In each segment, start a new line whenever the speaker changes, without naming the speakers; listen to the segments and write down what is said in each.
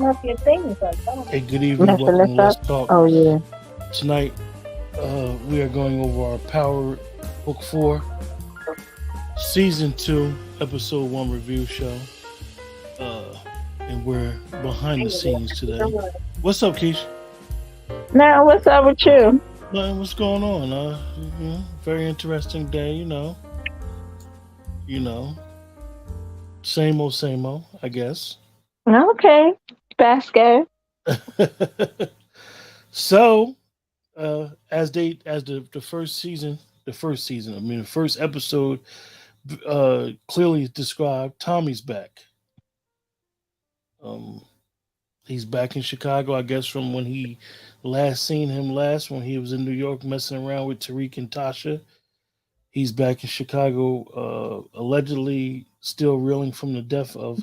up your things like that.
Hey, good evening.
Messing
Welcome
this
to
up.
Let's Talk.
Oh yeah.
Tonight, we are going over our Power Book 4, Season 2, Episode 1 review show. Uh, and we're behind the scenes today. What's up, Keisha?
Now what's up with you?
Man, what's going on? Very interesting day, You know, same old, I guess.
Okay. Basco.
So, as the first season, the first episode clearly described, Tommy's back. Um, he's back in Chicago, I guess, from when he last seen him last when he was in New York messing around with Tariq and Tasha. He's back in Chicago, allegedly still reeling from the death of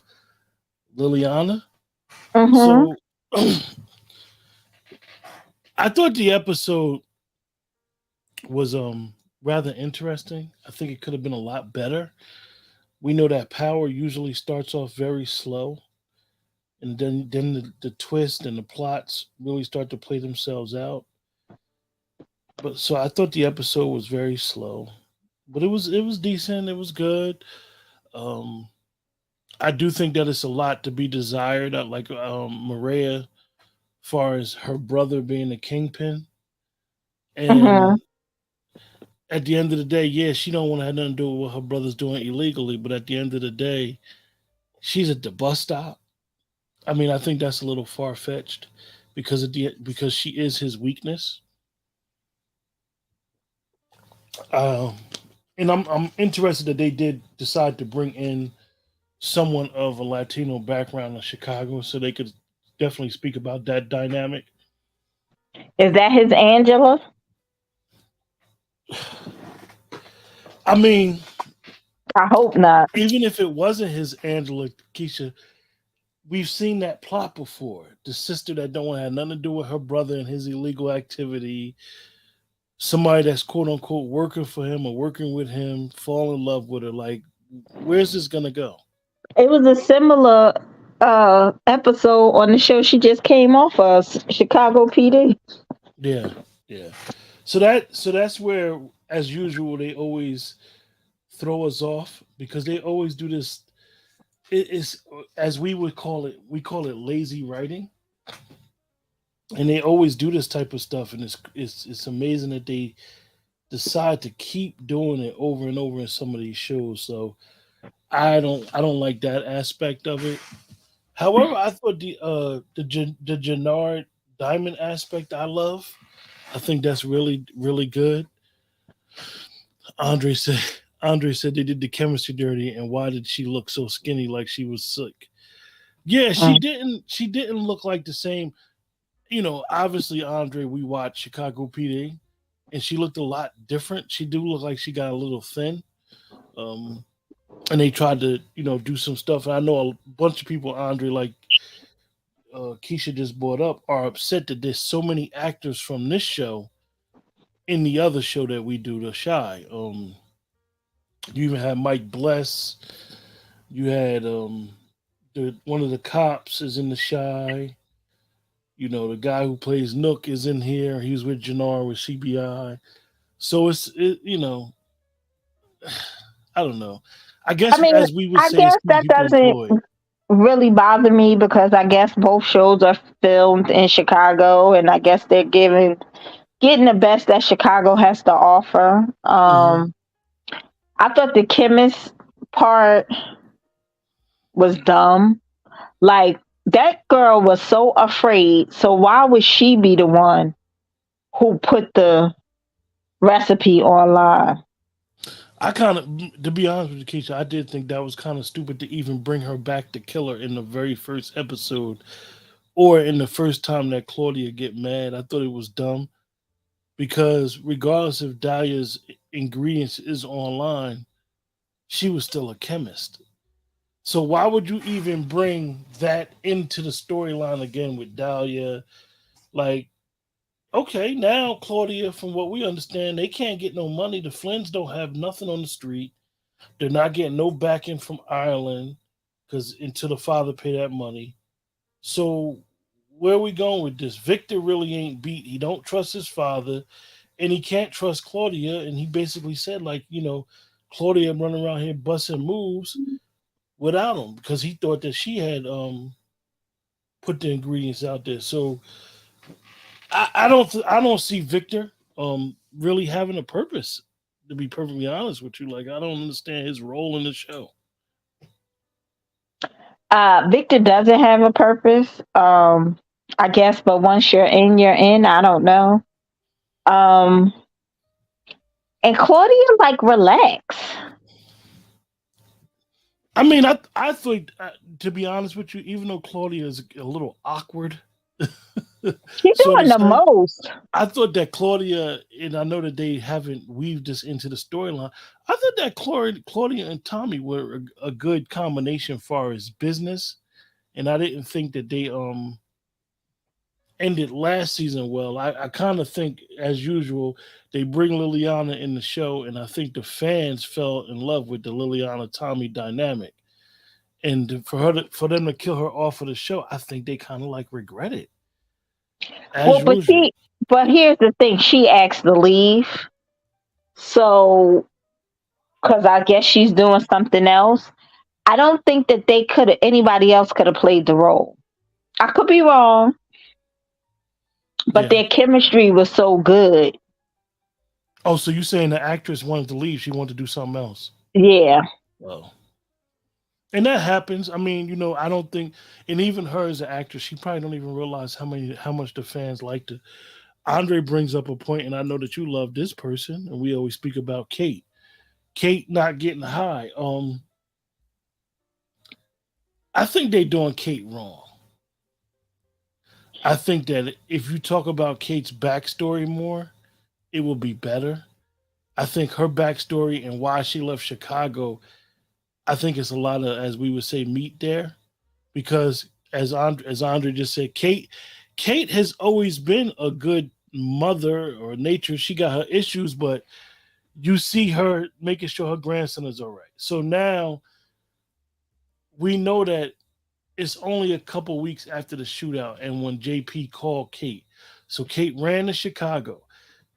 Liliana.
Mm-hmm.
So I thought the episode was rather interesting. I think it could have been a lot better. We know that Power usually starts off very slow, and then the twist and the plots really start to play themselves out. But so I thought the episode was very slow, but it was decent. It was good. Um, I do think that it's a lot to be desired. I like Maria, far as her brother being a kingpin,
Mm-hmm.
and at the end of the day, yeah, she don't want to have nothing to do with what her brother's doing illegally. But at the end of the day, she's at the bus stop. I mean, I think that's a little far fetched because she is his weakness. Um, and I'm interested that they did decide to bring in someone of a Latino background in Chicago, so they could definitely speak about that dynamic.
Is that his Angela?
I mean,
I hope not.
even if it wasn't his Angela Keisha, we've seen that plot before. The sister that don't want to have nothing to do with her brother and his illegal activity. Somebody that's quote unquote working for him or working with him fall in love with her. Like, where's this gonna go?
It was a similar episode on the show she just came off of, Chicago PD.
Yeah, yeah. So that's where, as usual, they always throw us off because they always do this. It is, as we would call it, we call it lazy writing, and they always do this type of stuff, and it's amazing that they decide to keep doing it over and over in some of these shows. So I don't like that aspect of it. However, I thought the Jannard Diamond aspect I love. I think that's really good. Andre said Andre said they did the chemistry dirty, and why did she look so skinny like she was sick? Yeah, she
Mm.
didn't. She didn't look like the same. Obviously, Andre, we watched Chicago PD, and she looked a lot different. She do look like she got a little thin. Um, and they tried to, do some stuff. And I know a bunch of people, Andre, like Keisha just brought up, are upset that there's so many actors from this show in the other show that we do, The Shy. You even had Mike Bless. You had one of the cops is in The Shy. The guy who plays Nook is in here. He was with Jannar with CBI. So I don't know. I
I
guess
mean,
as we would
I
say, it's
guess
keeping
that
people
doesn't
employed.
really bother me because I guess both shows are filmed in Chicago, and I guess they're getting the best that Chicago has to offer.
Hmm.
I thought the chemist part was dumb. Like, that girl was so afraid. So why would she be the one who put the recipe online?
I kind of, to be honest with you, Keisha, I did think that was kind of stupid to even bring her back to kill her in the very first episode or in the first time that Claudia get mad. I thought it was dumb because regardless if Dahlia's ingredients is online, she was still a chemist. So why would you even bring that into the storyline again with Dahlia? Like, okay, now Claudia, from what we understand, they can't get no money. The Flynns don't have nothing on the street. They're not getting no backing from Ireland because until the father pay that money. So where are we going with this? Victor really ain't beat. He don't trust his father, and he can't trust Claudia. And he basically said, like, Claudia running around here busting moves without him because he thought that she had put the ingredients out there. So I don't see Victor really having a purpose. To be perfectly honest with you, like I don't understand his role in the show.
Victor doesn't have a purpose. I guess, but once you're in, you're in. I don't know. Um, and Claudia, like, relax.
I mean, I think to be honest with you, even though Claudia is a little awkward,
She's
so to
doing the
say,
most.
I thought that Claudia, and I know that they haven't weaved this into the storyline. I thought that Claudia and Tommy were a good combination as far as business, and I didn't think that they ended last season well. I kind of think, as usual, they bring Liliana in the show, and I think the fans fell in love with the Liliana Tommy dynamic. And for them to kill her off of the show, I think they kind of like regret it, as
Well, but
usual.
here's the thing. She asked to leave, so because I guess she's doing something else. I don't think that anybody else could have played the role. I could be wrong, but
Yeah.
their chemistry was so good.
Oh, so you saying the actress wanted to leave? She wanted to do something else.
Yeah.
Well, and that happens. I mean, I don't think, and even her as an actress, she probably don't even realize how much the fans liked it. Andre brings up a point, and I know that you love this person, and we always speak about Kate. Kate not getting high. I think they doing Kate wrong. I think that if you talk about Kate's backstory more, it will be better. I think her backstory and why she left Chicago, I think it's a lot of, as we would say, meat there. Because as Andre just said, Kate has always been a good mother or nature. She got her issues, but you see her making sure her grandson is all right. So now we know that it's only a couple weeks after the shootout and when JP called Kate. So Kate ran to Chicago.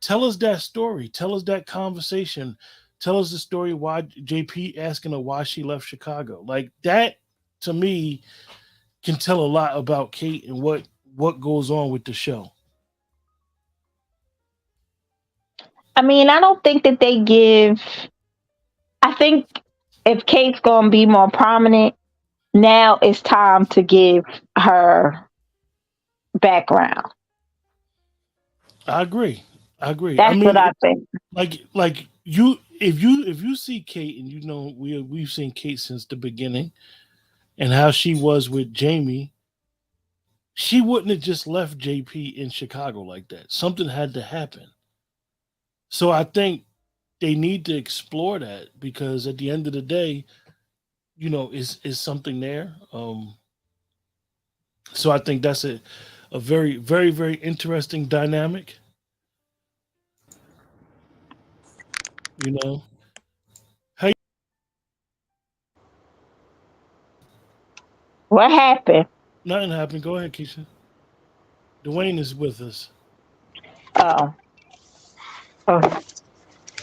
Tell us that story. Tell us that conversation. Tell us the story why JP asking her why she left Chicago. Like that to me can tell a lot about Kate and what goes on with the show.
I mean, I don't think that they give. I think if Kate's going to be more prominent, now it's time to give her background.
I agree. I agree. I
That's what
mean,
I think.
like if you see Kate and we've seen Kate since the beginning and how she was with Jamie, she wouldn't have just left JP in Chicago like that. Something had to happen. So I think they need to explore that because at the end of the day, is something there. So I think that's a very, very, very interesting dynamic. You know, hey,
What happened?
nothing happened. Go ahead, Keisha. Dwayne is with us.
Oh, oh.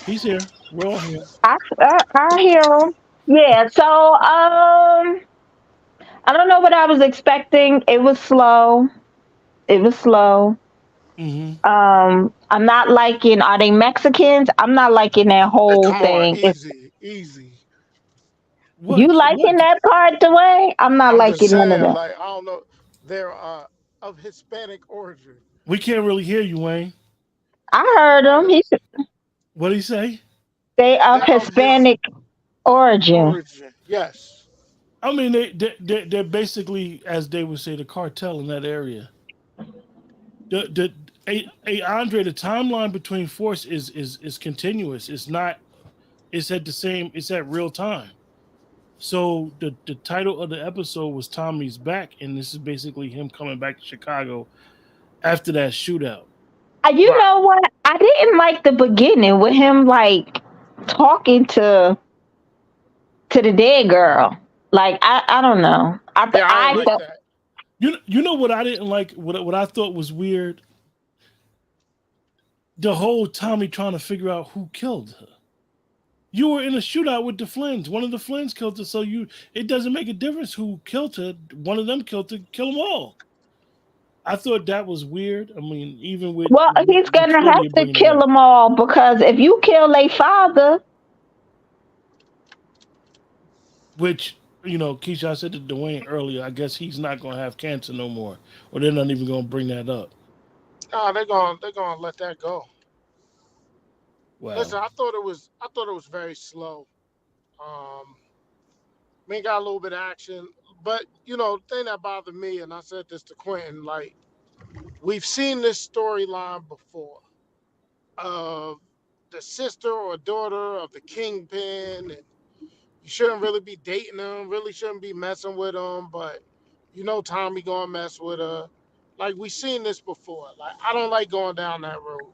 He's here. We're all here.
I hear him. Yeah. So, I don't know what I was expecting. It was slow. It was slow.
Hmm.
I'm not liking. Are they Mexicans? I'm not liking that
Hey,
whole
come on,
thing.
easy, easy.
You
What?
liking that part, Dwayne? I'm not
I'm just
liking none of
saying,
that.
like, I don't know. They're of Hispanic origin.
We can't really hear you, Wayne.
I heard
Are
him.
they?
He said
What did he say?
they of
They're of his
Hispanic origin.
origin. Yes.
I mean, they're basically, as they would say, the cartel in that area. Andre, the timeline between Force is continuous. It's not. It's at the same. It's at real time. So the title of the episode was Tommy's back, and this is basically him coming back to Chicago after that shootout.
You
Right.
know what? I didn't like the beginning with him like talking to the dead girl. Like I don't know.
Yeah, I ain't
I
like
thought
that.
You know what I didn't like? What I thought was weird? The whole Tommy trying to figure out who killed her. You were in a shootout with the Flynns. One of the Flynns killed her, so it doesn't make a difference who killed her. One of them killed her. Kill them all. I thought that was weird. I mean, even
Well, he's
with
gonna have
Claudia
to
bringing it
kill
up,
them all because if you kill a father,
which Keisha, I said to Dwayne earlier. I guess he's not going to have cancer no more, or they're not even going to bring that up.
Oh, they're gonna let that go.
Wow.
Listen, I thought it was very slow. Um, Man got a little bit of action, but the thing that bothered me, and I said this to Quentin, like we've seen this storyline before of the sister or daughter of the kingpin, and you shouldn't really be dating them, really shouldn't be messing with them, but Tommy gonna mess with her. Like we seen this before. Like I don't like going down that road.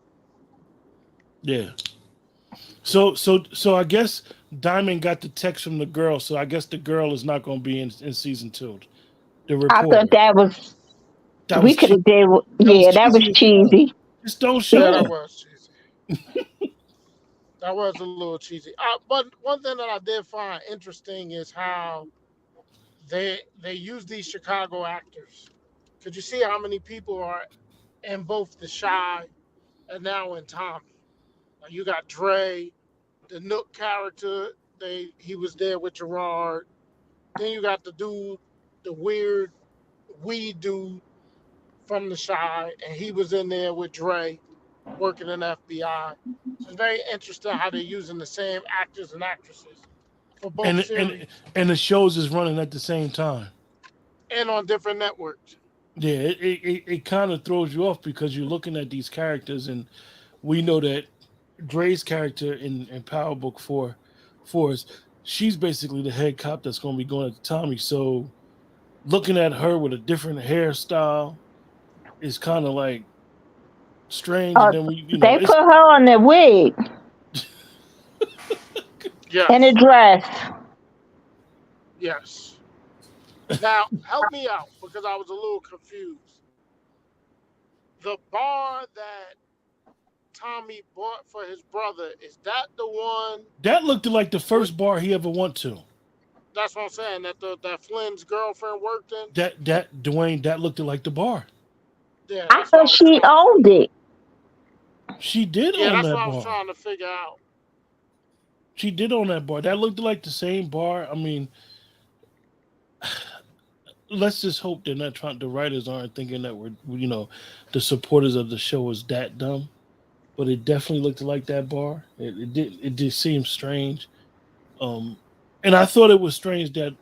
Yeah. So I guess Diamond got the text from the girl. So I guess the girl is not going to be in season two. The
I thought
reporter.
that was
That
we
was
could
cheap.
have did.
That was
Yeah, that was
cheesy as hell.
cheesy.
Just don't
Yeah,
show
that
her.
was cheesy. That was a little cheesy. But one thing that I did find interesting is how they use these Chicago actors. Could you see how many people are in both the Shy and now in Tommy? Like you got Dre, the Nook character. He was there with Gerard. Then you got the dude, the weird weed dude from the Shy, and he was in there with Dre, working in FBI. So it's very interesting how they're using the same actors and actresses for both
And and
series
and the shows is running at the same time.
and on different networks.
Yeah, it kind of throws you off because you're looking at these characters, and we know that Dre's character in Power Book Four is she's basically the head cop that's going to be going to Tommy. So looking at her with a different hairstyle is kind of like strange. And
Uh,
then
they
it's
put her on the wig and a
Yes,
dress.
yes. Now help me out because I was a little confused. The bar that Tommy bought for his brother, is that the one
that looked like the
with
first bar he ever went to.
that's what I'm saying, that Flynn's girlfriend worked in?
That Dwayne, that looked like the bar.
Yeah,
I
that's what
thought
I was
she
trying to
owned it.
She did
yeah,
own
that's what
that
I was
bar.
trying to figure out.
She did own that bar. That looked like the same bar. I mean, let's just hope they're not trying. The writers aren't thinking that the supporters of the show is that dumb. But it definitely looked like that bar. It did seem strange. Um, and I thought it was strange that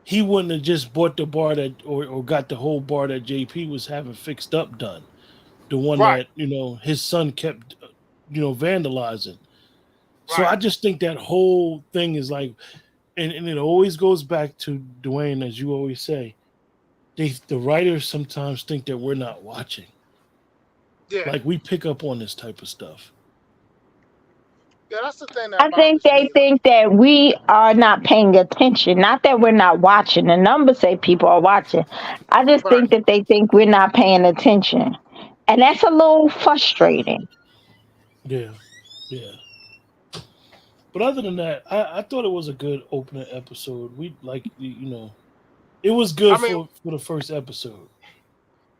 he wouldn't have just bought the bar that or got the whole bar that JP was having fixed up done. The one
Right,
that his son kept vandalizing. So
right.
I just think that whole thing is like, and it always goes back to Dwayne, as you always say. The writers sometimes think that we're not watching.
Yeah.
Like we pick up on this type of stuff.
Yeah, that's the thing that
I think
bothers
they
me.
think that we are not paying attention. Not that we're not watching. The numbers say people are watching. I just
Right.
think that they think we're not paying attention. And that's a little frustrating.
Yeah, yeah. But other than that, I thought it was a good opening episode. We like it was
I
good
mean,
for the first episode.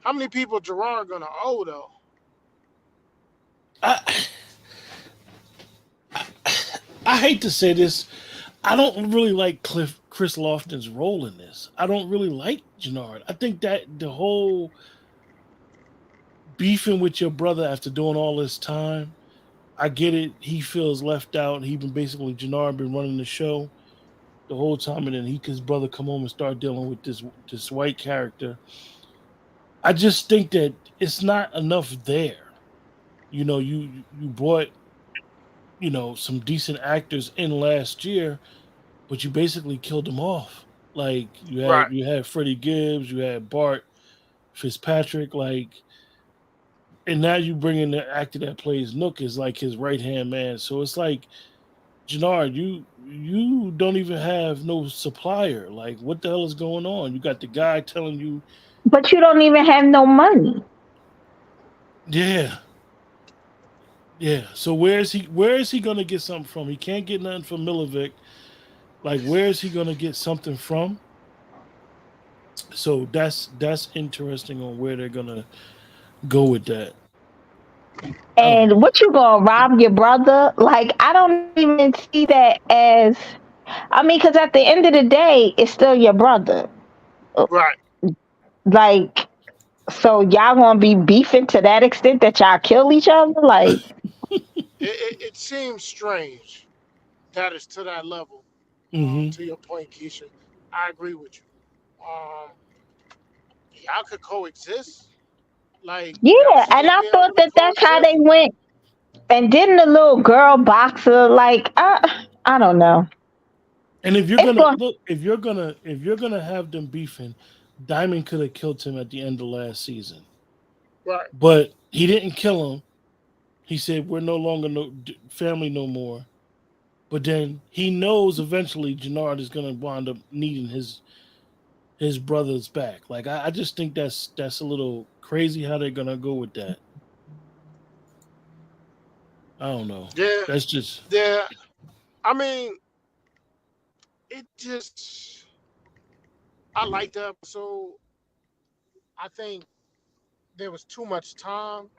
how many people Gerard gonna owe though?
I I hate to say this, I don't really like Chris Lofton's role in this. I don't really like Jannard. I think that the whole beefing with your brother after doing all this time, I get it. He feels left out. He been basically Jannard been running the show the whole time, and then his brother come home and start dealing with this white character. I just think that it's not enough there. You brought some decent actors in last year, but you basically killed them off. Like
Right.
you had Freddie Gibbs, you had Bart Fitzpatrick, and now you bring in the actor that plays Nook as like his right hand man. So it's like Jannard, you don't even have no supplier. Like, what the hell is going on? You got the guy telling you,
But you don't even have no money.
yeah, yeah. So where is he gonna get something from? He can't get nothing from Milovic. Like, where is he gonna get something from? So that's interesting on where they're gonna go with that. I don't know.
And what you gonna rob your brother? Like, I don't even see that as. I mean, because at the end of the day, it's still your brother.
Right.
Like, so y'all gonna be beefing to that extent that y'all kill each other? Like,
It seems strange that it's to that level.
Hmm.
To your point, Keisha, I agree with you. Um, y'all could coexist. Like y'all
yeah.
should
And
just
I
be able
thought
to
that that's how they
coexist.
went. And didn't the little girl boxer like? I don't know.
And if you're
It's
gonna
going.
look, if you're gonna have them beefing, Diamond could have killed him at the end of last season,
Right.
but he didn't kill him. He said we're no longer family no more. But then he knows eventually Jannard is gonna wind up needing his brother's back. Like I just think that's a little crazy how they're gonna go with that. I don't know.
Yeah.
That's just
Yeah. I mean, it just. I like the episode. I think there was too much time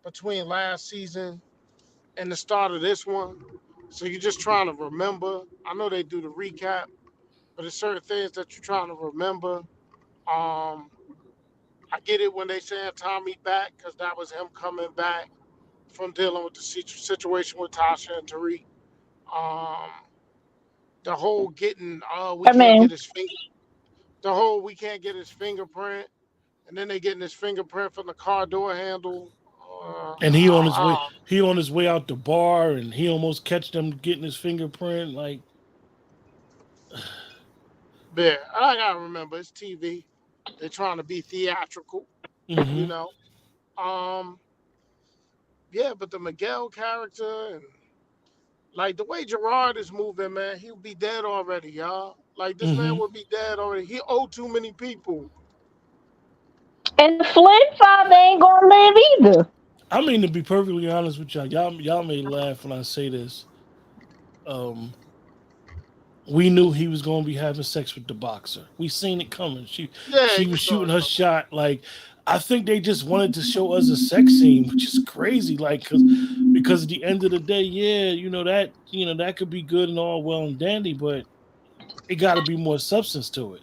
between last season and the start of this one. So you're just trying to remember. I know they do the recap, but there's certain things that you're trying to remember. Um, I get it when they saying Tommy back because that was him coming back from dealing with the situation with Tasha and Tariq. Um, the whole getting we
I
can't
mean,
get his finger. The whole we can't get his fingerprint, and then they getting his fingerprint from the car door handle.
and he on his way out the bar and he almost catch them getting his fingerprint. Like
Yeah, I gotta remember it's TV. They're trying to be theatrical, you
hmm
know. Um, yeah, but the Miguel character and like the way Gerard is moving, man, he'll be dead already, y'all. Like this man
hmm
would be dead already. He owed too many people.
and the Flynn father ain't gonna live either.
I mean, to be perfectly honest with y'all may laugh when I say this. Um, we knew he was going to be having sex with the boxer. We seen it coming. She
Yeah,
she
you
was
saw
shooting
it
her
coming.
shot. Like I think they just wanted to show us a sex scene, which is crazy. Like because at the end of the day, yeah, that could be good and all well and dandy, but it got to be more substance to it.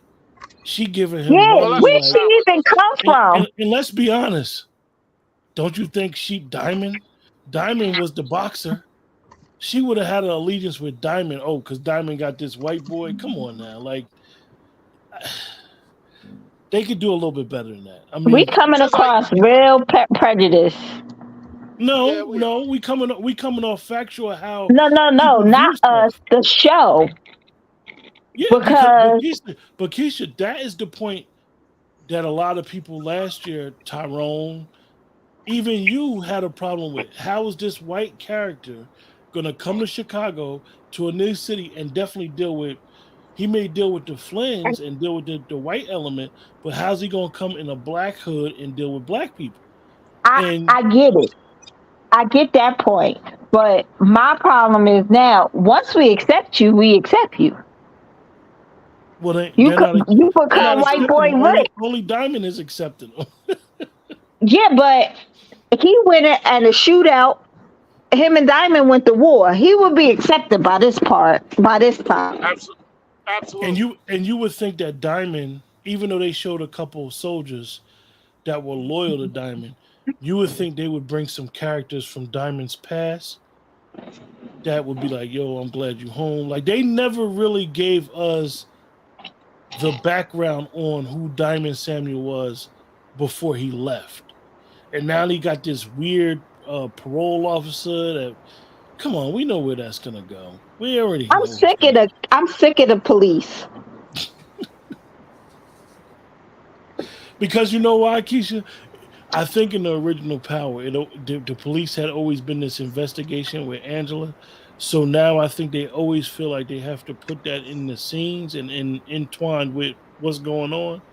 She giving him
Yeah,
Well,
money,
let's
where
like,
she
not with
even
us.
come
and,
from?
and, and let's be honest. Don't you think Diamond was the boxer? She would have had an allegiance with Diamond. Oh, because Diamond got this white boy. Come on now, like they could do a little bit better than that. I
We
mean,
coming
Just like
across real prejudice.
no,
yeah, we are.
no, we coming off factual how
No, no, no,
people view
not us.
stuff.
The show,
Yeah, because
because
but Keisha, that is the point that a lot of people last year, Tyrone, even you had a problem with. How is this white character gonna come to Chicago to a new city and definitely deal with? He may deal with the Flins and deal with the white element, but how's he gonna come in a black hood and deal with black people? And
I get it. I get that point. But my problem is now, once we accept you, we accept you.
well,
You you
they're not
become white boy
accepting him.
rich.
Only Diamond is accepting him.
Yeah, but he went in a shootout. Him and Diamond went to war. He would be accepted by this part, by this time.
Absolutely.
and
Absolutely.
you would think that Diamond, even though they showed a couple of soldiers that were loyal to Diamond, you would think they would bring some characters from Diamond's past that would be like, yo, I'm glad you home. Like they never really gave us the background on who Diamond Samuel was before he left. And now he got this weird parole officer that come on, we know where that's gonna go. We already know what's gonna
I'm sick of the police.
because you know why, Keisha? I think in the original Power, the police had always been this investigation with Angela. So now I think they always feel like they have to put that in the scenes and entwined with what's going on.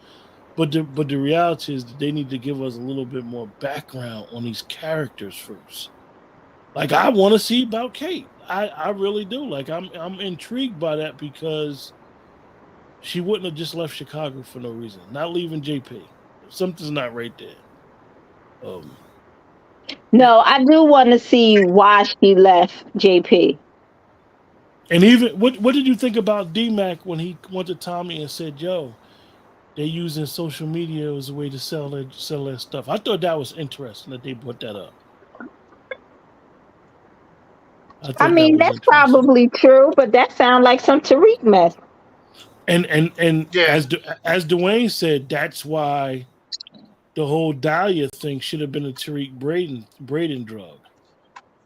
But the reality is that they need to give us a little bit more background on these characters first. Like I want to see about Kate. I really do. Like I'm intrigued by that because she wouldn't have just left Chicago for no reason. Not leaving JP. Something's not right there. Um,
No, I do want to see why she left JP.
and even what did you think about DMAC when he went to Tommy and said, "Yo, they're using social media as a way to sell their stuff." I thought that was interesting that they brought that up. I
I
thought that
mean,
was
that's
interesting.
probably true, but that sounds like some Tariq mess.
And
Yeah,
as Dwayne said, that's why the whole Dahlia thing should have been a Tariq Braden drug.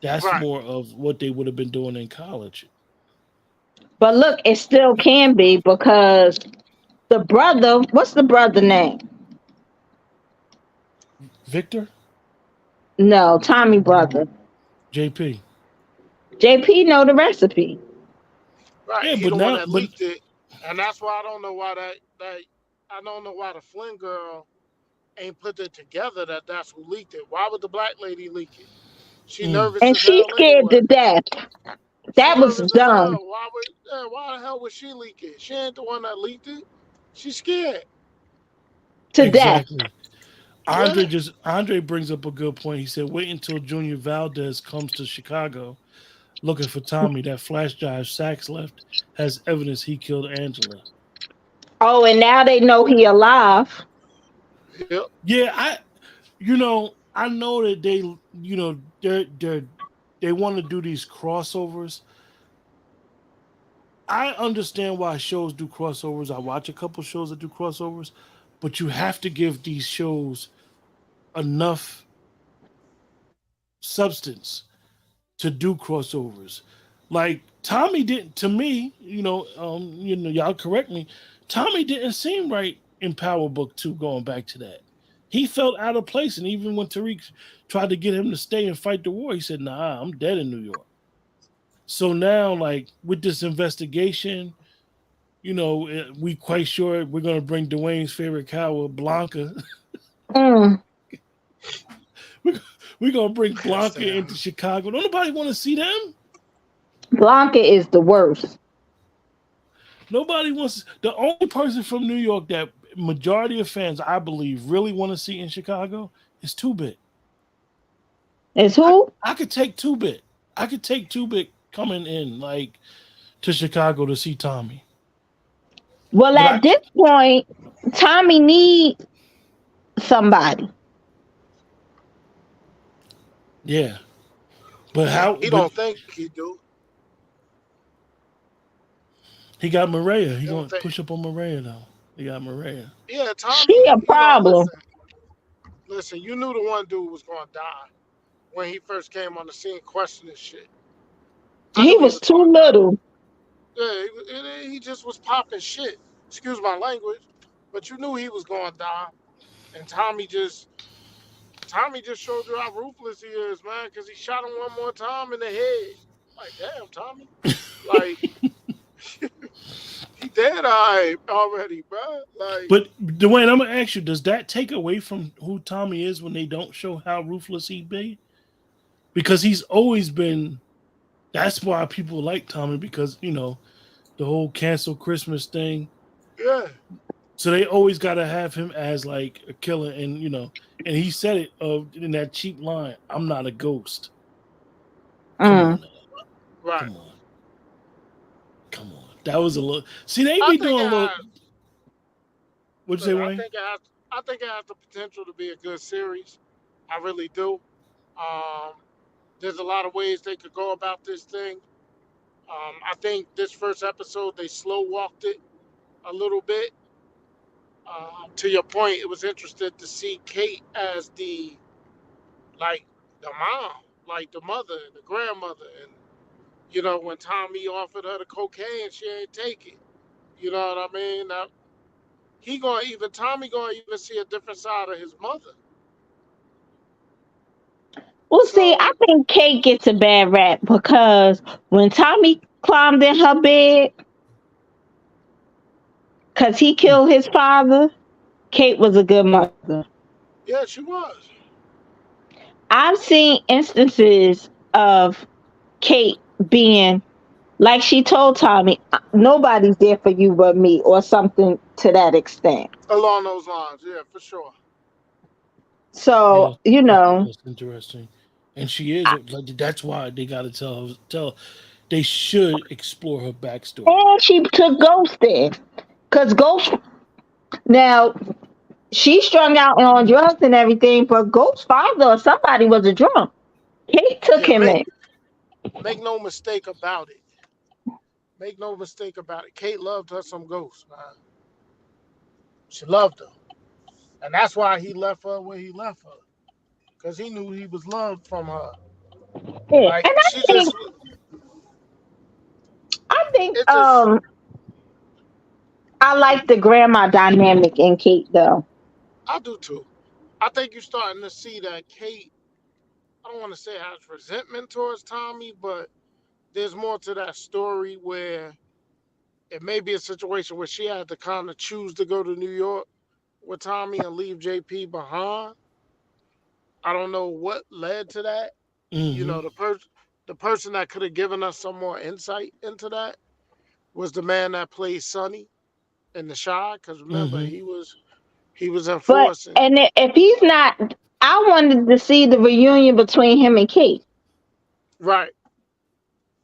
That's
right.
more of what they would have been doing in college.
But look, it still can be because the brother, what's the brother name?
Victor,
No, Tommy brother.
JP.
JP know the recipe.
Right.
Yeah,
He
but
the one
now,
that
but
leaked it, and that's why I don't know why that I don't know why the Flynn girl ain't put it together that that's who leaked it. Why would the black lady leak it? She
mm,
nervous
And
as
she's
hell
scared
anyway.
to death.
She
That was
nervous as
dumb.
hell. Why the hell would she leak it? She ain't the one that leaked it. She's scared.
To death.
exactly.
Yeah.
Andre brings up a good point. He said, "Wait until Junior Valdez comes to Chicago looking for Tommy. That flash drive Sachs left has evidence he killed Angela."
Oh, and now they know he alive.
Yep.
Yeah, I know that they want to do these crossovers. I understand why shows do crossovers. I watch a couple shows that do crossovers, but you have to give these shows enough substance to do crossovers. Like Tommy didn't to me, y'all correct me. Tommy didn't seem right in Power Book 2 going back to that. He felt out of place, and even when Tariq tried to get him to stay and fight the war, he said, "Nah, I'm dead in New York." So now, like with this investigation, we quite sure we're gonna bring Dwayne's favorite cow, Blanca.
Mm.
we're, we're gonna bring Blanca into
Damn.
Chicago. Don't nobody want to see them.
Blanca is the worst.
Nobody wants. The only person from New York that majority of fans, I believe, really want to see in Chicago is Two Bit.
Is
I
who?
I could take Two Bit. I could take Two Bit coming in like to Chicago to see Tommy.
Well,
But I
at this point, Tommy need somebody.
yeah. But
Yeah.
how?
He
But
don't think he do.
he got Maria. He
He don't
gonna
think.
push up on Maria though. He got Maria.
Yeah,
She
Tommy.
a problem.
Listen. You knew the one dude was gonna die when he first came on the scene, questioning shit. I
He
knew he
was
was
too
gonna die.
little.
Yeah, he just was popping shit. Excuse my language, but you knew he was going to die. And Tommy just showed you how ruthless he is, man, because he shot him one more time in the head. Like, damn, Tommy. Like, he dead already, bro. Like,
But Dwayne, I'm gonna ask you: does that take away from who Tommy is when they don't show how ruthless he be? Because he's always been. That's why people like Tommy because the whole cancel Christmas thing.
yeah,
So they always got to have him as like a killer, and and he said it in that cheap line, "I'm not a ghost." Come
Mm.
on, now.
right.
Come on, come on. That was a little. See, they
I
be
think
doing
it
a little.
has.
What'd you say,
Look,
Wayne?
I think it has the potential to be a good series. I really do. Um, there's a lot of ways they could go about this thing. I think this first episode they slow walked it a little bit. To your point, it was interesting to see Kate as like the mom, like the mother and the grandmother, and when Tommy offered her the cocaine, she ain't take it. You know what I mean? Now, Tommy gonna even see a different side of his mother.
Well, see, I
So
think Kate gets a bad rap because when Tommy climbed in her bed because he
Mm.
killed his father, Kate was a good mother.
yeah, she was.
I've seen instances of Kate being like she told Tommy, nobody's there for you but me, or something to that extent.
Along those lines, yeah, for sure.
Yeah,
So,
that's interesting. And she is like that's why they got to tell. They should explore her backstory.
and she took Ghost in. Because Ghost, now, she's strung out and on drugs and everything, but Ghost's father or somebody was a drunk. Kate took
Yeah,
him in.
make no mistake about it. Make no mistake about it. Kate loved her some ghosts, man. She loved her, and that's why he left her where he left her, because he knew he was loved from her.
Yeah.
Like
And
she just,
I think
it just,
I like the grandma dynamic in Kate though.
I do too. I think you're starting to see that Kate. I don't want to say has resentment towards Tommy, but there's more to that story where it may be a situation where she had to kind of choose to go to New York with Tommy and leave JP behind. I don't know what led to that. You
Hmm.
know, the person that could have given us some more insight into that was the man that played Sonny in The Shy. Because remember,
Hmm.
he was
But
enforcing.
and if he's not, I wanted to see the reunion between him and Kate.
Right.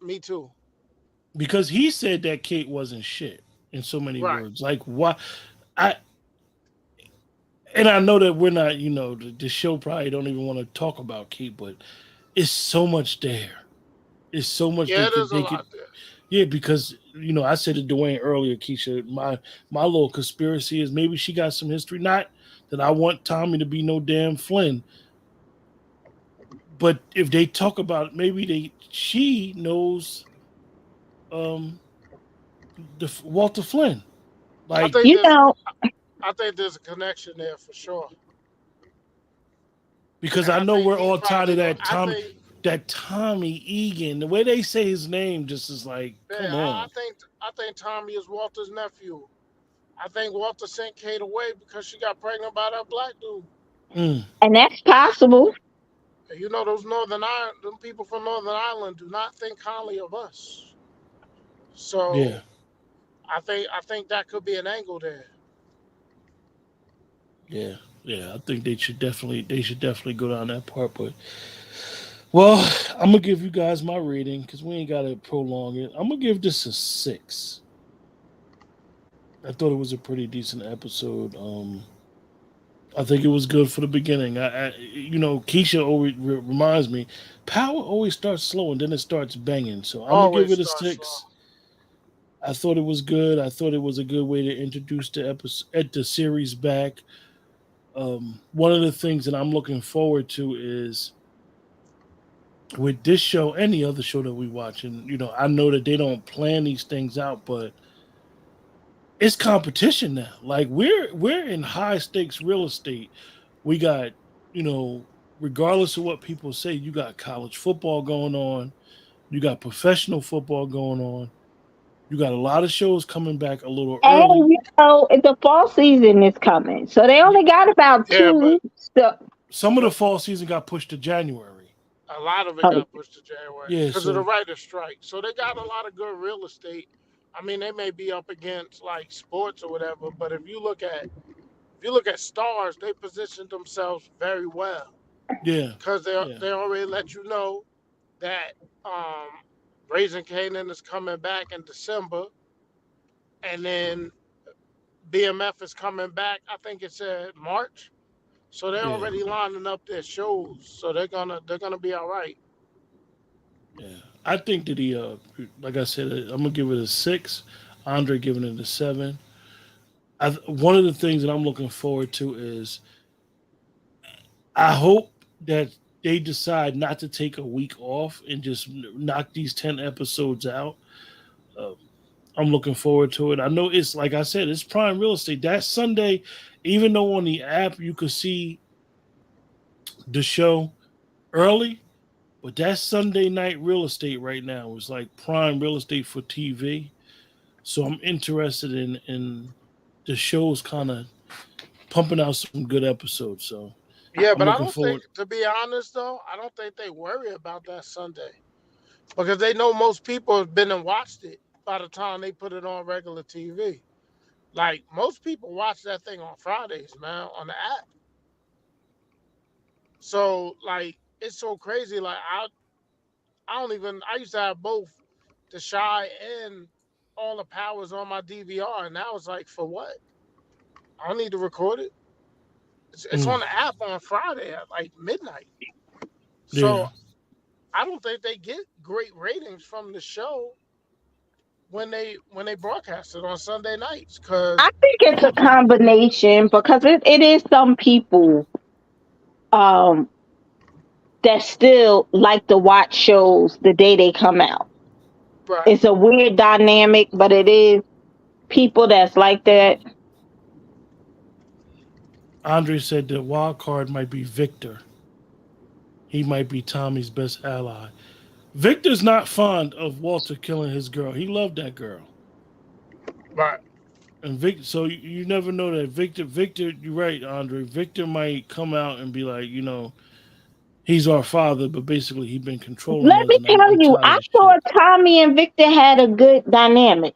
Me too.
Because he said that Kate wasn't shit in so many
Right.
words. Like why? I and I know that we're not. The show probably don't even want to talk about Kate, but it's so much there. It's so much
Yeah, there's a
they could.
lot there.
Yeah, because I said to Dwayne earlier, Keisha, my little conspiracy is maybe she got some history. Not that I want Tommy to be no damn Flynn, but if they talk about it, maybe she knows um the Walter Flynn.
I
Like
think
You
there's
know,
I think there's a connection there for sure.
because
And
I
I
know
think
we're
he's
all tired
probably
of
going I think
that Tommy Egan. The way they say his name just is like,
yeah,
come on.
I think Tommy is Walter's nephew. I think Walter sent Kate away because she got pregnant by that black dude.
Mm,
and that's possible.
And you know those Northern Ireland, them people from Northern Ireland do not think highly of us.
yeah,
So I think that could be an angle there.
yeah, yeah. I think they should definitely go down that part. But well, I'm gonna give you guys my rating because we ain't gotta prolong it. I'm gonna give this a 6. I thought it was a pretty decent episode. I think it was good for the beginning. Keisha always reminds me, power always starts slow and then it starts banging. So I'm gonna give
Always
it a
start slow.
6. I thought it was good. I thought it was a good way to introduce the series back. One of the things that I'm looking forward to is with this show, any other show that we watch, and I know that they don't plan these things out, but it's competition now. Like we're in high stakes real estate. We got, you know, regardless of what people say, you got college football going on, you got professional football going on, you got a lot of shows coming back a little early.
And the fall season is coming, so they
Y-
only got about
Yeah, but
2 weeks. To,
Some of the
but
fall season got pushed to January.
a lot of it
oh,
got pushed to January
Yeah,
because of the
so
writer's strike. So they got a lot of good real estate. I mean, they may be up against like sports or whatever, but if you look at stars, they positioned themselves very well
yeah,
because they
yeah,
they already let you know that um, Raising Canaan is coming back in December, and then BMF is coming back. I think it said March. So they're
yeah,
already lining up their shows. So they're gonna be all right.
yeah. I think that like I said, I'm gonna give it a 6. Andre giving it a 7. One of the things that I'm looking forward to is I hope that they decide not to take a week off and just knock these 10 episodes out. Uh, I'm looking forward to it. I know it's like I said, it's prime real estate. That Sunday, even though on the app you could see the show, early, but that Sunday night real estate right now is like prime real estate for TV. So I'm interested in the show's kind of pumping out some good episodes. So
Yeah,
I'm
but I
looking
don't think,
forward.
to be honest though, I don't think they worry about that Sunday because they know most people have been and watched it by the time they put it on regular TV. Like most people watch that thing on Fridays, man, on the app. So like it's so crazy. Like I don't even I used to have both the Shy and all the powers on my DVR, and now it's like for what? I don't need to record it. It's
Mm,
on the app on Friday at like midnight.
yeah,
So I don't think they get great ratings from the show when they broadcast it on Sunday nights.
I
Cause
think it's a combination because it is some people um that still like to watch shows the day they come out.
right,
It's a weird dynamic, but it is people that's like that.
Andre said the wild card might be Victor. He might be Tommy's best ally. Victor's not fond of Walter killing his girl. He loved that girl.
right,
And Victor, so you never know that Victor, you're right, Andre. Victor might come out and be like, he's our father, but basically he's been controlling
Let
us,
me
and I'm
tell you,
tired of
I
this shit.
thought Tommy and Victor had a good dynamic.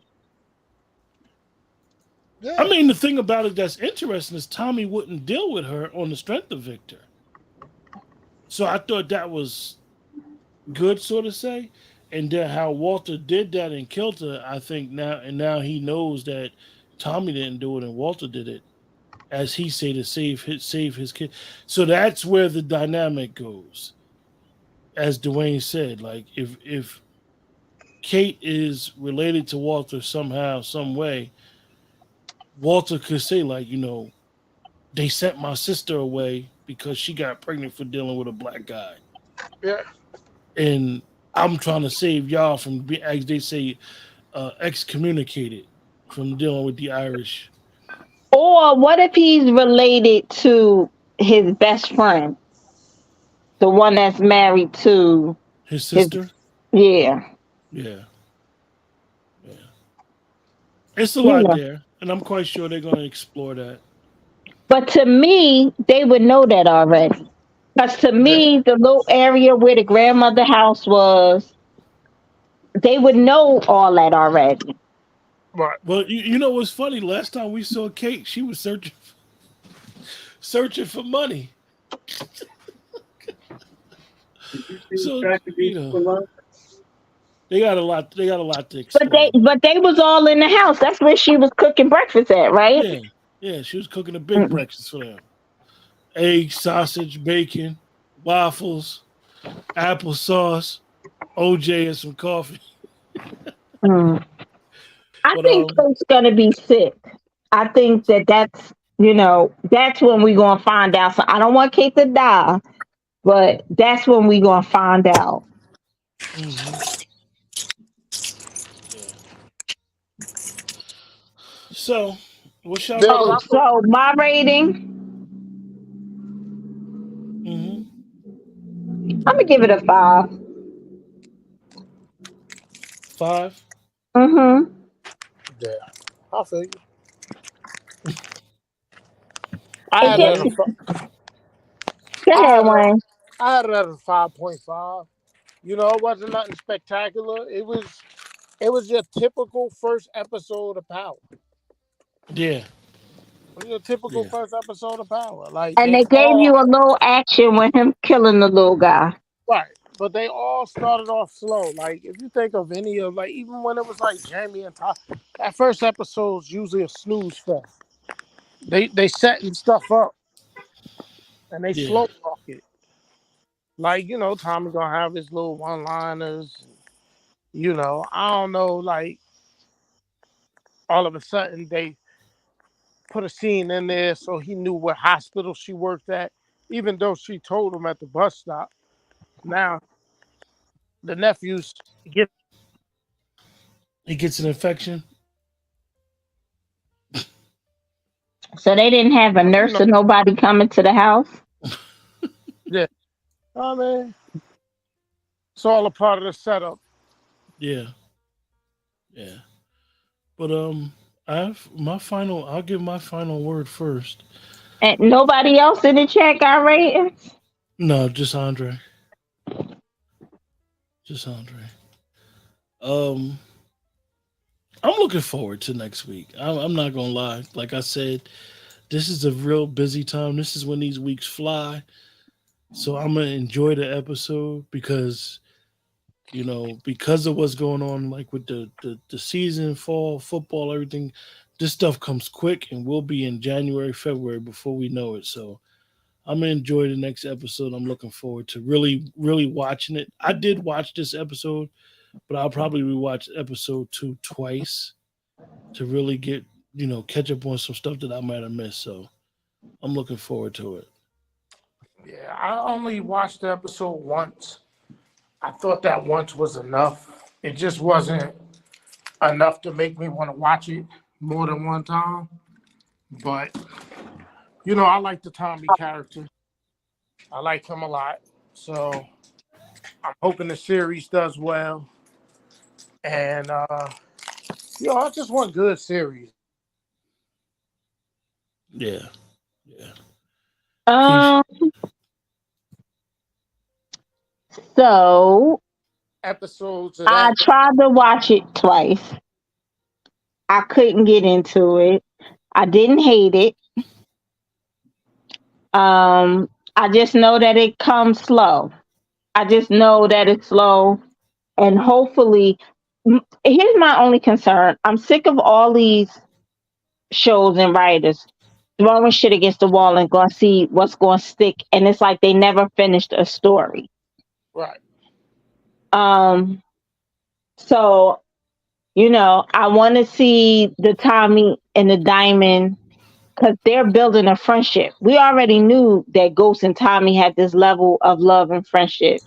I
yeah,
mean, the thing about it that's interesting is Tommy wouldn't deal with her on the strength of Victor. So I thought that was good, sort of say. And then how Walter did that and killed her, I think now he knows that Tommy didn't do it and Walter did it, as he say to save his kid. So that's where the dynamic goes. As Dwayne said, like if Kate is related to Walter somehow, some way, Walter could say like, they sent my sister away because she got pregnant for dealing with a black guy,
yeah,
and I'm trying to save y'all from being, as they say, excommunicated from dealing with the Irish.
Or what if he's related to his best friend, the one that's married to
His
his,
sister,
yeah,
yeah, yeah. It's a
you
lot
know.
there, and I'm quite sure they're going to explore that.
But to me, they would know that already. Because to
yeah,
me, the little area where the grandmother house was, they would know all that already.
right.
Well, you know what's funny? Last time we saw Kate, she was searching for money.
Did you see
So you
tragedy
know
for love?
they got a lot. They got a lot to
But they
explore.
but they was all in the house. That's where she was cooking breakfast at, right?
Yeah, yeah. She was cooking a big
Mm.
breakfast for them: eggs, sausage, bacon, waffles, applesauce, OJ, and some coffee.
Mm. I
But
think Kate's gonna be sick. I think that's when we gonna find out. So I don't want Kate to die, but that's when we gonna find out.
hmm yeah. So, what's y'all
Yeah, but
Oh,
I
rating?
thought,
so my rating,
hmm
I'm gonna give it a 5.
5.
Mm-hmm.
yeah, I feel you. I
It
had it at
gets
a,
Dwayne.
fi-
go
I
ahead,
had it,
Wayne.
I had it at a 5.5. You know, it wasn't nothing spectacular. It was your typical first episode of Power.
Yeah,
It was your typical
yeah,
first episode of Power. Like
And
they
they gave
all
you a little action with him killing the little guy.
right, but they all started off slow. Like if you think of any of like even when it was like Jamie and Todd, that first episode's usually a snooze fest. They setting stuff up and they
yeah,
slow walk it. Like Tommy gonna have his little one liners. I don't know. Like all of a sudden they put a scene in there so he knew what hospital she worked at, even though she told him at the bus stop. Now the nephews get
he gets an infection.
So they didn't have a
you
nurse
know
or nobody coming to the house.
yeah I mean, it's all a part of the setup.
Yeah, yeah. But I've my final. I'll give my final word first.
And nobody else in the chat got ratings.
No, just Andre. Just Andre. Um, I'm looking forward to next week. I'm not gonna lie. Like I said, this is a real busy time. This is when these weeks fly. So I'm gonna enjoy the episode because because of what's going on, like with the season, fall, football, everything. This stuff comes quick, and we'll be in January, February before we know it. So I'm gonna enjoy the next episode. I'm looking forward to really, really watching it. I did watch this episode, but I'll probably rewatch episode 2 twice to really get catch up on some stuff that I might have missed. So I'm looking forward to it.
Yeah, I only watched the episode once. I thought that once was enough. It just wasn't enough to make me want to watch it more than one time. But I like the Tommy character. I like him a lot. So I'm hoping the series does well. And I just want good series.
Yeah, yeah. Keish,
Um, so
Episodes of
I
that.
tried to watch it twice. I couldn't get into it. I didn't hate it. I just know that it comes slow. I just know that it's slow, and hopefully, here's my only concern. I'm sick of all these shows and writers throwing shit against the wall and going to see what's going to stick, and it's like they never finished a story.
Right.
Um, so I want to see the Tommy and the Diamond because they're building a friendship. We already knew that Ghost and Tommy had this level of love and friendship.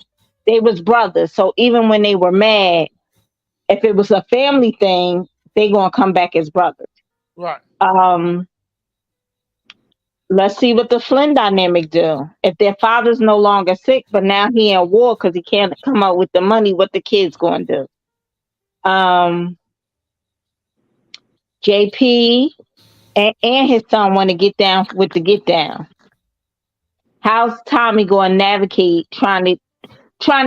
They was brothers, so even when they were mad, if it was a family thing, they gonna come back as brothers.
Right.
Um, let's see what the Flynn dynamic do. If their father's no longer sick, but now he in war because he can't come up with the money, what the kids gonna do? JP and his son want to get down with the get down. How's Tommy going to navigate trying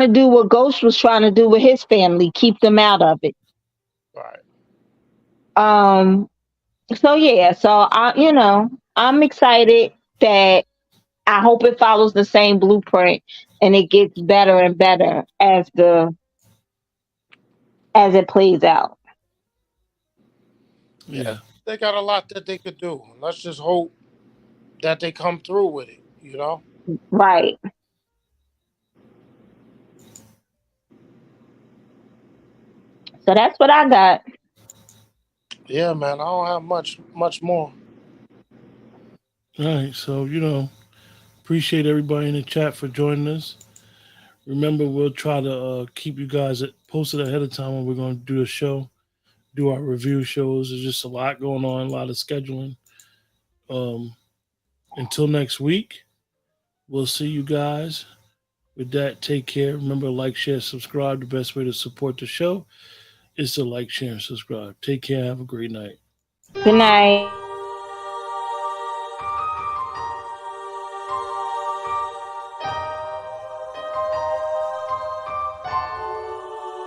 to do what Ghost was trying to do with his family, keep them out of it?
Right.
Um. So yeah. So I'm excited that I hope it follows the same blueprint and it gets better and better as it plays out.
Yeah.
yeah,
They got a lot that they could do. Let's just hope that they come through with it.
Right. So that's what I got.
Yeah, man. I don't have much more.
all right. So appreciate everybody in the chat for joining us. Remember, we'll try to keep you guys posted ahead of time when we're going to do the show, do our review shows. There's just a lot going on, a lot of scheduling. Um, until next week, we'll see you guys. With that, take care. Remember, like, share, subscribe. The best way to support the show is to like, share, and subscribe. Take care. Have a great night.
Good night.